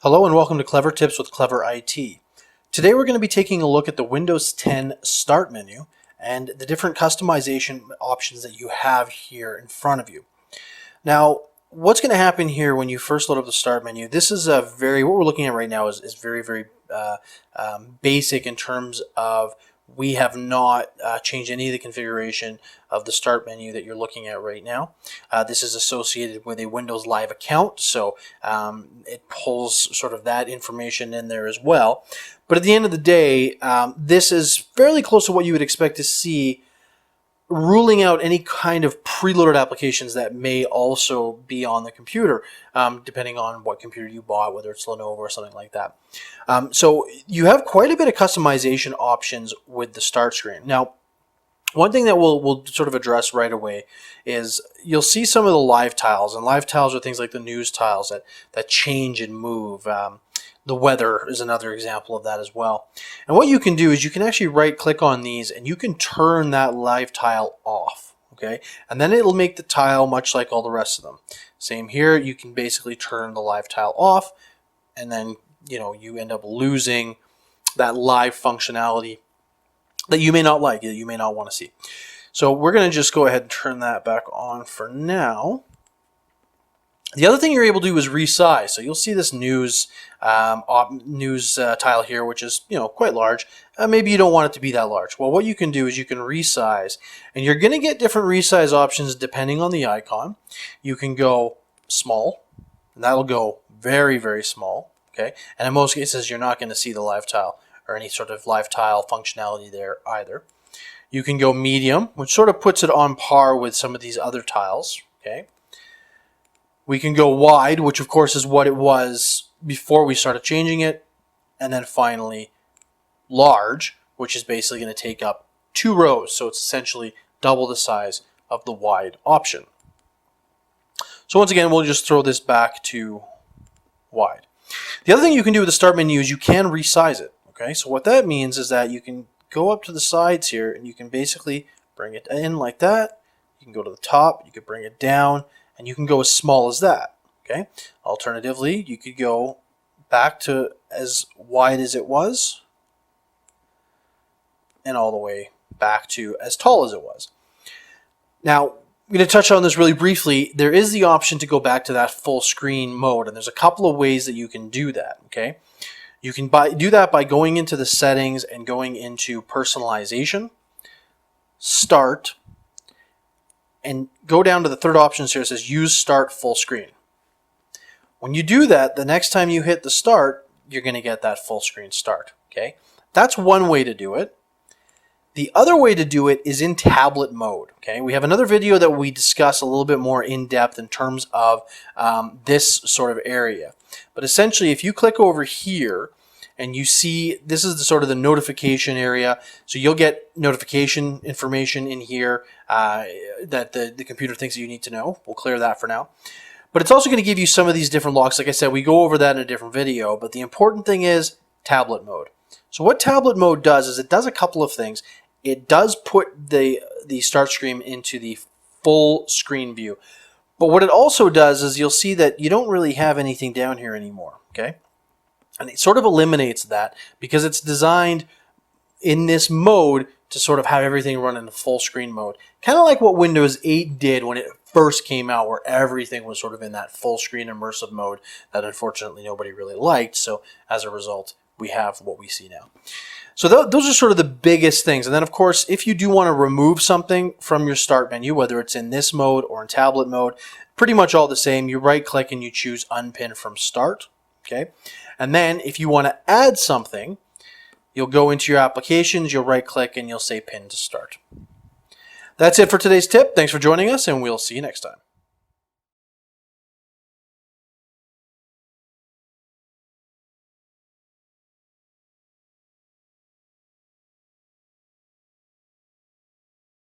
Hello and welcome to Clever Tips with Clever IT. Today we're going to be taking a look at the Windows 10 Start menu and the different customization options that you have here in front of you. Now, what's going to happen here when you first load up the Start menu, this is what we're looking at right now is very basic in terms of we have not changed any of the configuration of the Start menu that you're looking at right now. This is associated with a Windows Live account, so it pulls sort of that information in there as well. But at the end of the day, this is fairly close to what you would expect to see, ruling out any kind of preloaded applications that may also be on the computer, depending on what computer you bought, whether it's Lenovo or something like that. So you have quite a bit of customization options with the Start screen. Now, one thing that we'll sort of address right away is you'll see some of the live tiles, and live tiles are things like the news tiles that change and move. The weather is another example of that as well. And what you can do is you can actually right click on these and you can turn that live tile off, okay? And then it'll make the tile much like all the rest of them. Same here, you can basically turn the live tile off and then you end up losing that live functionality that you may not like, that you may not want to see. So we're going to just go ahead and turn that back on for now. The other thing you're able to do is resize. So you'll see this news tile here, which is quite large. Maybe you don't want it to be that large. Well, what you can do is you can resize, and you're going to get different resize options depending on the icon. You can go small, and that'll go very small. Okay, and in most cases you're not going to see the live tile or any sort of live tile functionality there either. You can go medium, which sort of puts it on par with some of these other tiles. Okay. We can go wide, which of course is what it was before we started changing it. And then finally large, which is basically going to take up 2 rows. So it's essentially double the size of the wide option. So once again, we'll just throw this back to wide. The other thing you can do with the Start menu is you can resize it. Okay, so what that means is that you can go up to the sides here and you can basically bring it in like that. You can go to the top, you can bring it down, and you can go as small as that. Okay. Alternatively, you could go back to as wide as it was and all the way back to as tall as it was. Now, I'm going to touch on this really briefly. There is the option to go back to that full screen mode, and there's a couple of ways that you can do that. Okay. You can do that by going into the settings and going into personalization, Start, and go down to the third option here. It says use Start full screen. When you do that, the next time you hit the Start, you're going to get that full screen Start. Okay, that's one way to do it. The other way to do it is in tablet mode. Okay, we have another video that we discuss a little bit more in depth in terms of this sort of area. But essentially, if you click over here and you see this is the sort of the notification area, so you'll get notification information in here that the computer thinks that you need to know. We'll clear that for now. But it's also going to give you some of these different locks. Like I said, we go over that in a different video, but the important thing is tablet mode. So what tablet mode does is it does a couple of things. It does put the Start screen into the full screen view. But what it also does is you'll see that you don't really have anything down here anymore. Okay. And it sort of eliminates that because it's designed in this mode to sort of have everything run in the full screen mode. Kind of like what Windows 8 did when it first came out, where everything was sort of in that full screen immersive mode that unfortunately nobody really liked. So as a result, we have what we see now. So those are sort of the biggest things. And then of course, if you do want to remove something from your Start menu, whether it's in this mode or in tablet mode, pretty much all the same. You right click and you choose Unpin from Start. Okay. And then if you want to add something, you'll go into your applications, you'll right click and you'll say Pin to Start. That's it for today's tip. Thanks for joining us and we'll see you next time.